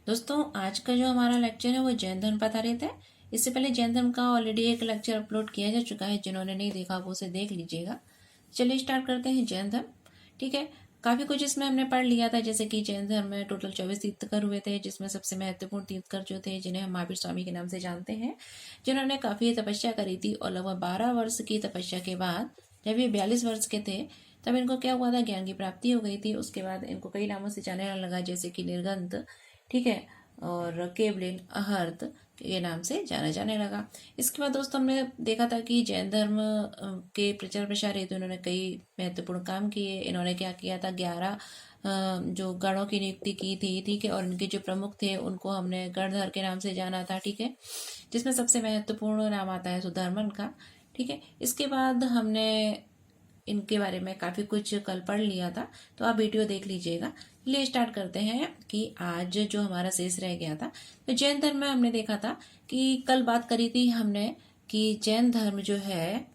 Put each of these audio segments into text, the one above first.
दोस्तों आज का जो हमारा लेक्चर है वो जैन धर्म पर आधारित है। इससे पहले जैन धर्म का ऑलरेडी एक लेक्चर अपलोड किया जा चुका है, जिन्होंने नहीं देखा वो उसे देख लीजिएगा। चलिए स्टार्ट करते हैं जैन धर्म। ठीक है, काफी कुछ इसमें हमने पढ़ लिया था, जैसे कि जैन धर्म में टोटल 24 तीर्थकर हुए थे, जिसमें सबसे महत्वपूर्ण तीर्थकर जो थे जिन्हें हम महावीर स्वामी के नाम से जानते हैं, जिन्होंने काफी तपस्या करी थी और लगभग 12 वर्ष की तपस्या के बाद जब ये 42 वर्ष के थे तब इनको क्या हुआ था, ज्ञान की प्राप्ति हो गई थी। उसके बाद इनको कई नामों से जाने लगा, जैसे कि निर्गंत, ठीक है, और केवलिन, अहर्त के नाम से जाना जाने लगा। इसके बाद दोस्तों हमने देखा था कि जैन धर्म के प्रचार प्रसार हेतु इन्होंने कई महत्वपूर्ण काम किए। इन्होंने क्या किया था, 11 जो गणों की नियुक्ति की थी, ठीक है, और इनके जो प्रमुख थे उनको हमने गणधर के नाम से जाना था, ठीक है, जिसमें सबसे महत्वपूर्ण नाम आता है सुधर्मन का। ठीक है, इसके बाद हमने इनके बारे में काफ़ी कुछ कल पढ़ लिया था, तो आप वीडियो देख लीजिएगा। लिए स्टार्ट करते हैं कि आज जो हमारा शेष रह गया था, तो जैन धर्म में हमने देखा था कि कल बात करी थी हमने कि जैन धर्म जो है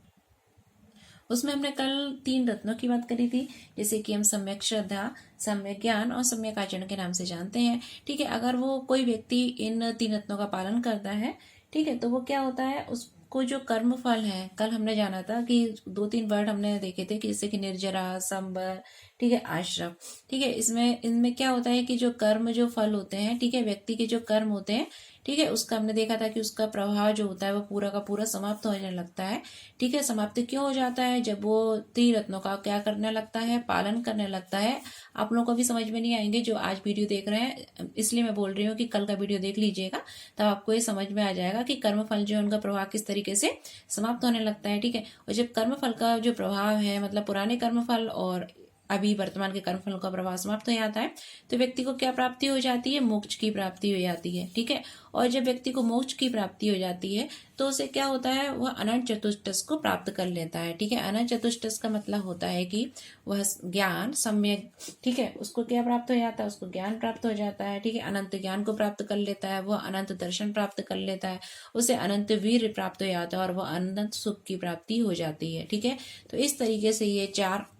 उसमें हमने कल 3 रत्नों की बात करी थी, जैसे कि हम सम्यक श्रद्धा, सम्यक ज्ञान और सम्यक आचरण के नाम से जानते हैं। ठीक है, अगर वो कोई व्यक्ति इन 3 रत्नों का पालन करता है, ठीक है, तो वो क्या होता है, उसको जो कर्म फल है, कल हमने जाना था कि 2-3 वर्ड हमने देखे थे कि जैसे कि निर्जरा, संबर, ठीक है, आश्रम। ठीक है, इसमें इनमें क्या होता है कि जो कर्म जो फल होते हैं, ठीक है, व्यक्ति के जो कर्म होते हैं, ठीक है, उसका हमने देखा था कि उसका प्रभाव जो होता है वो पूरा का पूरा समाप्त होने लगता है। ठीक है, समाप्त क्यों हो जाता है, जब वो त्रिरत्नों का क्या करने लगता है, पालन करने लगता है। आप लोगों को भी समझ में नहीं आएंगे जो आज वीडियो देख रहे हैं, इसलिए मैं बोल रही हूँ कि कल का वीडियो देख लीजिएगा, तब आपको ये समझ में आ जाएगा कि कर्म फल जो है उनका प्रभाव किस तरीके से समाप्त होने लगता है। ठीक है, और जब कर्म फल का जो प्रभाव है, मतलब पुराने कर्म फल और अभी वर्तमान के कर्मफलों का प्रभाव समाप्त हो जाता है, तो व्यक्ति को क्या प्राप्ति हो जाती है, मोक्ष की प्राप्ति हो जाती है। ठीक है, और जब व्यक्ति को मोक्ष की प्राप्ति हो जाती है तो उसे क्या होता है, वह अनंत चतुष्टय को प्राप्त कर लेता है। ठीक है, अनंत चतुष्टय का मतलब होता है कि वह ज्ञान सम्यक, ठीक है, उसको क्या प्राप्त हो जाता है, उसको ज्ञान प्राप्त हो जाता है। ठीक है, अनंत ज्ञान को प्राप्त कर लेता है, वह अनंत दर्शन प्राप्त कर लेता है, उसे अनंत वीर प्राप्त हो जाता है और वह अनंत सुख की प्राप्ति हो जाती है। ठीक है, तो इस तरीके से ये 4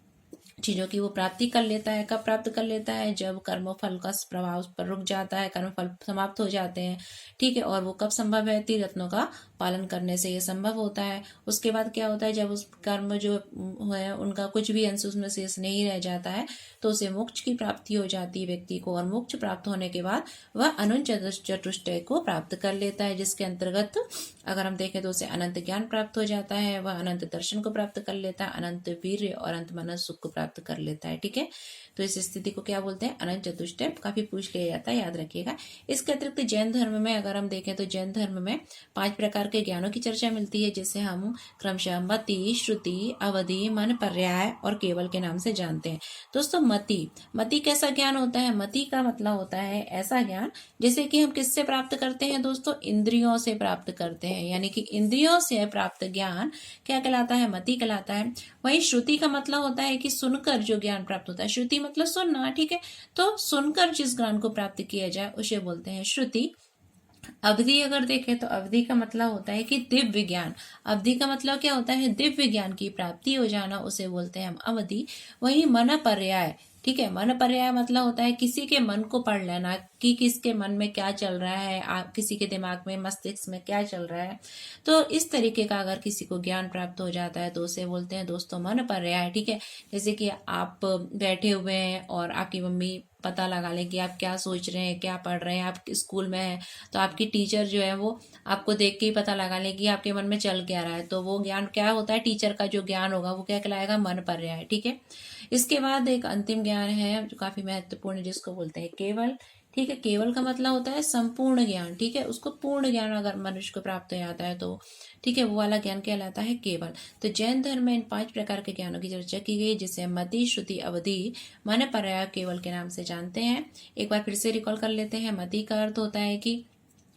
चीजों की वो प्राप्ति कर लेता है। कब प्राप्त कर लेता है, जब कर्म फल का प्रभाव उस पर रुक जाता है, कर्म फल समाप्त हो जाते हैं। ठीक है, और वो कब संभव है, 3 रत्नों का पालन करने से ये संभव होता है। उसके बाद क्या होता है, जब उस कर्म जो है उनका कुछ भी अंश उसमें शेष नहीं रह जाता है, तो उसे मोक्ष की प्राप्ति हो जाती है व्यक्ति को, और मोक्ष प्राप्त होने के बाद वह अनंत चतुष्टय को प्राप्त कर लेता है, जिसके अंतर्गत अगर हम देखें तो उसे अनंत ज्ञान प्राप्त हो जाता है, वह अनंत दर्शन को प्राप्त कर लेता है, अनंत वीर्य और अंत मन सुख को प्राप्त कर लेता है। ठीक है, तो इस स्थिति को क्या बोलते हैं, अनंत चतुष्टय। काफी पूछ लिया जाता है, याद रखिएगा। इसके अतिरिक्त जैन धर्म में अगर हम देखें तो जैन धर्म में 5 प्रकार के ज्ञानों की चर्चा मिलती है, जिसे हम क्रमशः मति, श्रुति, अवधि, मन, पर्याय और केवल के नाम से जानते हैं। दोस्तों मति कैसा ज्ञान होता है, मति का मतलब होता है ऐसा ज्ञान जैसे कि हम किससे प्राप्त करते हैं दोस्तों, इंद्रियों से प्राप्त करते हैं, यानी कि इंद्रियों से प्राप्त ज्ञान क्या कहलाता है, मति कहलाता है। वही श्रुति का मतलब होता है कि सुनकर जो ज्ञान प्राप्त होता है, श्रुति मतलब सुनना। ठीक है, तो सुनकर जिस ज्ञान को प्राप्त किया जाए उसे बोलते हैं श्रुति। अवधि अगर देखें तो अवधि का मतलब होता है कि दिव्य ज्ञान। अवधि का मतलब क्या होता है, दिव्य ज्ञान की प्राप्ति हो जाना, उसे बोलते हैं हम अवधि। वही मन पर्याय, ठीक है, मन पर्याय मतलब होता है किसी के मन को पढ़ लेना कि किसके मन में क्या चल रहा है, किसी के दिमाग में, मस्तिष्क में क्या चल रहा है। तो इस तरीके का अगर किसी को ज्ञान प्राप्त हो जाता है तो उसे बोलते हैं दोस्तों मन पर्याय। ठीक है, जैसे कि आप बैठे हुए हैं और आपकी मम्मी पता लगा लें कि आप क्या सोच रहे हैं, क्या पढ़ रहे हैं, आप स्कूल में हैं तो आपकी टीचर जो है वो आपको देख के ही पता लगा लें कि आपके मन में चल क्या रहा है, तो वो ज्ञान क्या होता है, टीचर का जो ज्ञान होगा वो क्या कहलाएगा, मन पर्याय। ठीक है, इसके बाद एक अंतिम ज्ञान है जो काफी महत्वपूर्ण है, जिसको बोलते हैं केवल। ठीक है, केवल का मतलब होता है संपूर्ण ज्ञान। ठीक है, उसको पूर्ण ज्ञान अगर मनुष्य को प्राप्त हो जाता है तो ठीक है, वो वाला ज्ञान कहलाता है केवल। तो जैन धर्म में इन 5 प्रकार के ज्ञानों की चर्चा की गई, जिसे मति, श्रुति, अवधि, मन, पर्याय, केवल के नाम से जानते हैं। एक बार फिर से रिकॉल कर लेते हैं। मति का अर्थ होता है कि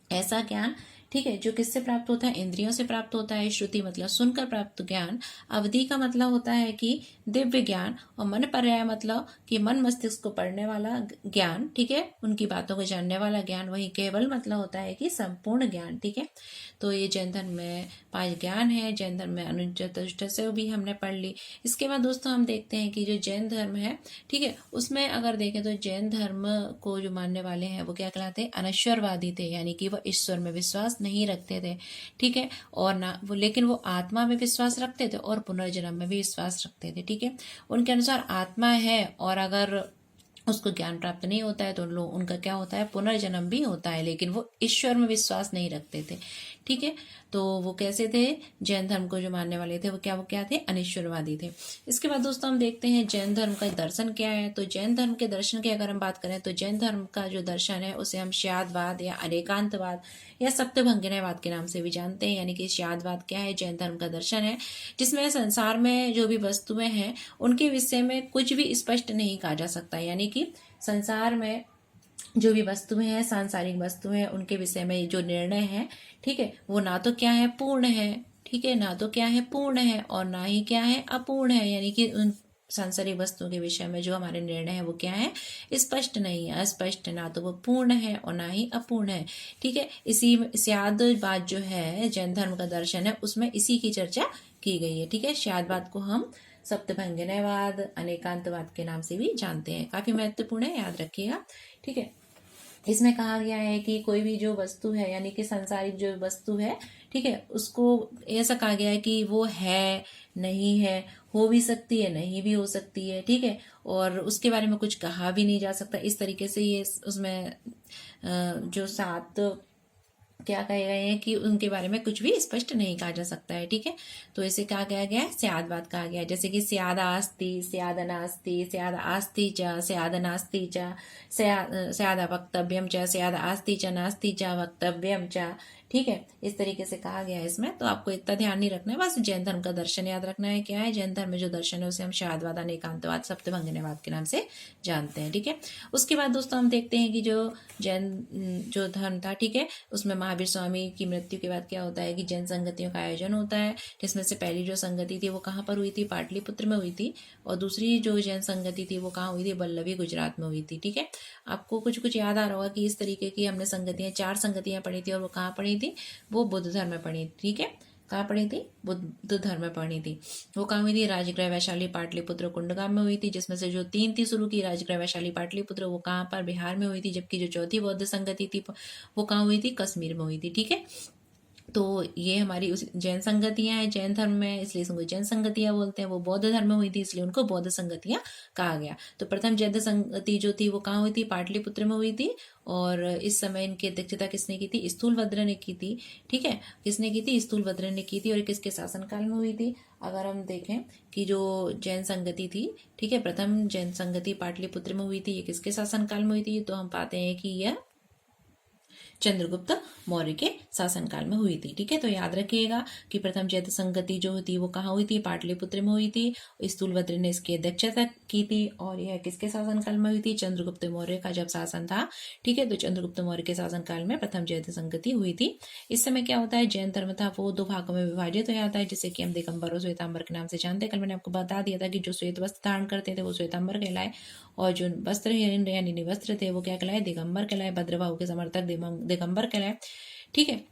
ऐसा ज्ञान ठीक है, जो किससे प्राप्त होता है, इंद्रियों से प्राप्त होता है। श्रुति मतलब सुनकर प्राप्त ज्ञान। अवधि का मतलब होता है कि दिव्य ज्ञान, और मन पर्याय मतलब कि मन मस्तिष्क को पढ़ने वाला ज्ञान, ठीक है, उनकी बातों को जानने वाला ज्ञान। वही केवल मतलब होता है कि संपूर्ण ज्ञान, ठीक है। तो ये जैन धर्म में 5 ज्ञान है। जैन धर्म में अनुचतुष्ट से भी हमने पढ़ ली। इसके बाद दोस्तों हम देखते हैं कि जो जैन धर्म है, ठीक है, उसमें अगर देखें तो जैन धर्म को जो मानने वाले हैं वो क्या कहलाते हैं, अनश्वरवादी थे, यानी कि वो ईश्वर में विश्वास नहीं रखते थे, ठीक है, और ना वो, लेकिन वो आत्मा में विश्वास रखते थे और पुनर्जन्म में भी विश्वास रखते थे, ठीक है। उनके अनुसार आत्मा है और अगर उसको ज्ञान प्राप्त नहीं होता है तो लोग उनका क्या होता है, पुनर्जन्म भी होता है, लेकिन वो ईश्वर में विश्वास नहीं रखते थे, ठीक है। तो वो कैसे थे, जैन धर्म को जो मानने वाले थे वो क्या थे, अनिश्वरवादी थे। इसके बाद दोस्तों हम देखते हैं जैन धर्म का दर्शन क्या है। तो जैन धर्म के दर्शन की अगर हम बात करें तो जैन धर्म का जो दर्शन है उसे हम श्यादवाद या अनेकांतवाद या सप्तभंगिनयवाद के नाम से भी जानते हैं। यानी कि श्यादवाद क्या है, जैन धर्म का दर्शन है जिसमें संसार में जो भी वस्तुएं हैं उनके विषय में कुछ भी स्पष्ट नहीं कहा जा सकता। यानी कि संसार में जो भी वस्तुएं हैं, सांसारिक वस्तुएं हैं, उनके विषय में जो निर्णय है, ठीक है, वो ना तो क्या है, पूर्ण है, ठीक है, ना तो क्या है, पूर्ण है, और ना ही क्या है, अपूर्ण है। यानी कि उन सांसारिक वस्तुओं के विषय में जो हमारे निर्णय है वो क्या है, स्पष्ट नहीं है, अस्पष्ट, ना तो वो पूर्ण है और ना ही अपूर्ण है, ठीक है। इसी श्यादवाद जो है जैन धर्म का दर्शन है उसमें इसी की चर्चा की गई है, ठीक है। श्यादवाद को हम सप्तभंगिनयवाद, अनेकांतवाद के नाम से भी जानते हैं। काफी महत्वपूर्ण है, याद रखिएगा, ठीक है। इसमें कहा गया है कि कोई भी जो वस्तु है, यानी कि सांसारिक जो वस्तु है, ठीक है, उसको ऐसा कहा गया है कि वो है, नहीं है, हो भी सकती है, नहीं भी हो सकती है, ठीक है, और उसके बारे में कुछ कहा भी नहीं जा सकता। इस तरीके से ये उसमें जो 7 क्या कहे गए हैं कि उनके बारे में कुछ भी स्पष्ट नहीं कहा जा सकता है, ठीक है। तो इसे कहा गया है स्यादवाद कहा गया है। जैसे कि स्यादास्ति, स्यादनास्ति, स्यादास्ति च, स्यादनास्ति च, स्यादा वक्तव्यम च, स्यादास्ति च, नास्ति च वक्तव्यम च, ठीक है। इस तरीके से कहा गया है इसमें। तो आपको इतना ध्यान नहीं रखना है, बस जैन धर्म का दर्शन याद रखना है। क्या है जैन धर्म में जो दर्शन है उसे हम श्यादवाद, अनेकांतवाद, सप्तभंगिनयवाद के नाम से जानते हैं, ठीक है। उसके बाद दोस्तों हम देखते हैं कि जो जैन जो धर्म था, ठीक है, उसमें महावीर स्वामी की मृत्यु के बाद क्या होता है कि जैन संगतियों का आयोजन होता है, जिसमें से पहली जो संगति थी वो कहाँ पर हुई थी, पाटलिपुत्र में हुई थी, और दूसरी जो जैन संगति थी वो कहाँ हुई थी, वल्लभी, गुजरात में हुई थी, ठीक है। आपको कुछ कुछ याद आ रहा होगा कि इस तरीके की हमने संगतियां 4 संगतियां पढ़ी थी, और वो कहाँ पढ़ी थी, वो बुद्ध धर्म में पढ़ी, ठीक है। कहाँ पढ़ी थी, बुद्ध धर्म में पढ़ी थी। वो कहाँ हुई थी, राजगृह, वैशाली, पाटलिपुत्र, कुंडगाम में हुई थी, जिसमें से जो 3 थी शुरू की, राजगृह, वैशाली, पाटलिपुत्र, वो कहाँ पर, बिहार में हुई थी, जबकि जो चौथी बौद्ध संगति थी वो कहाँ हुई थी, कश्मीर में हुई थी, ठीक है। तो ये हमारी उस जैन संगतियां हैं जैन धर्म में, इसलिए उनको जैन संगतियां बोलते हैं। वो बौद्ध धर्म में हुई थी इसलिए उनको बौद्ध संगतियां कहा गया। तो प्रथम जैन संगति जो थी वो कहाँ हुई थी, पाटलिपुत्र में हुई थी, और इस समय इनकी अध्यक्षता किसने की थी, स्थूलभद्र ने की थी, ठीक है। किसने की थी, स्थूलभद्र ने की थी, और किसके शासनकाल में हुई थी। अगर हम देखें कि जो जैन संगति थी, ठीक है, प्रथम जैन संगति पाटलिपुत्र में हुई थी, ये किसके शासनकाल में हुई थी, तो हम पाते हैं कि यह चंद्रगुप्त मौर्य के शासनकाल में हुई थी, ठीक है। तो याद रखिएगा कि प्रथम जैन संगति जो थी वो कहाँ हुई थी, पाटलिपुत्र में हुई थी, स्थूलभद्र ने इसकी अध्यक्षता की थी, और यह किसके शासनकाल में हुई थी, चंद्रगुप्त मौर्य का जब शासन था, ठीक है। तो चंद्रगुप्त मौर्य के शासनकाल में प्रथम जैन संगति हुई थी। इस समय क्या होता है, जैन धर्म था वो 2 भागों में विभाजित हो जाता है, जिसे कि हम दिगंबर और श्वेतांबर के नाम से जानते हैं। कल मैंने आपको बता दिया था कि जो श्वेत वस्त्र धारण करते थे वो श्वेतांबर कहलाए, और जो वस्त्र यानी निवस्त्र थे वो क्या कहलाए, दिगंबर कहलाए। भद्रबाहु के समर्थक दिगंबर कहलाए, ठीक है।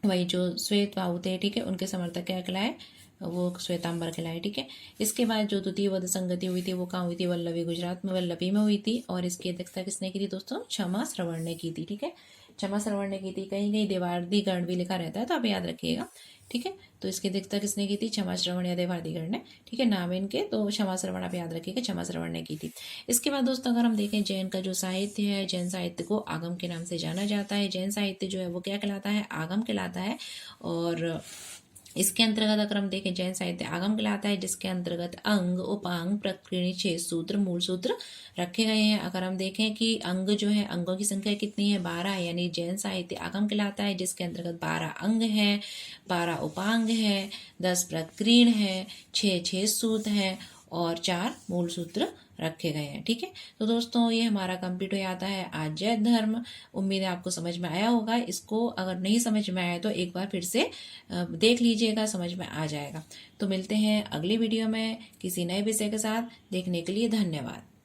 वही जो श्वेत बाहु थे, ठीक है, उनके समर्थक क्या कहलाए, वो श्वेतांबर कहलाए, ठीक है। इसके बाद जो द्वितीय बौद्ध संगति हुई थी वो कहाँ हुई थी, वल्लभी, गुजरात में, वल्लभी में हुई थी, और इसकी अध्यक्षता किसने की थी दोस्तों, क्षमा श्रवण ने की थी, ठीक है। क्षमा श्रवण ने की थी। कहीं कहीं देवार्धिगण भी लिखा रहता है तो आप याद रखिएगा, ठीक है। तो इसकी अध्यक्षता किसने की थी, क्षमा श्रवण या देवार्धिगण ने, ठीक है, नाम इनके। तो क्षमा श्रवण आप याद रखिएगा, क्षमा श्रवण ने की थी। इसके बाद दोस्तों अगर हम देखें जैन का जो साहित्य है, जैन साहित्य को आगम के नाम से जाना जाता है। जैन साहित्य जो है वो क्या कहलाता है, आगम कहलाता है। और इसके अंतर्गत अगर हम देखें जैन साहित्य आगम कहलाता है, जिसके अंतर्गत अंग, उपांग, प्रकरणी, 6 सूत्र, मूल सूत्र रखे गए हैं। अगर हम देखें कि अंग जो है, अंगों की संख्या कितनी है, 12 है, यानी जैन साहित्य आगम कहलाता है, जिसके अंतर्गत 12 अंग है, 12 उपांग है, 10 प्रकरण है, 6 सूत्र है, और 4 मूल सूत्र रखे गए हैं। ठीक है, तो दोस्तों ये हमारा कंप्लीट हो जाता है आज जैन धर्म। उम्मीद है आपको समझ में आया होगा। इसको अगर नहीं समझ में आया तो एक बार फिर से देख लीजिएगा, समझ में आ जाएगा। तो मिलते हैं अगली वीडियो में किसी नए विषय के साथ। देखने के लिए धन्यवाद।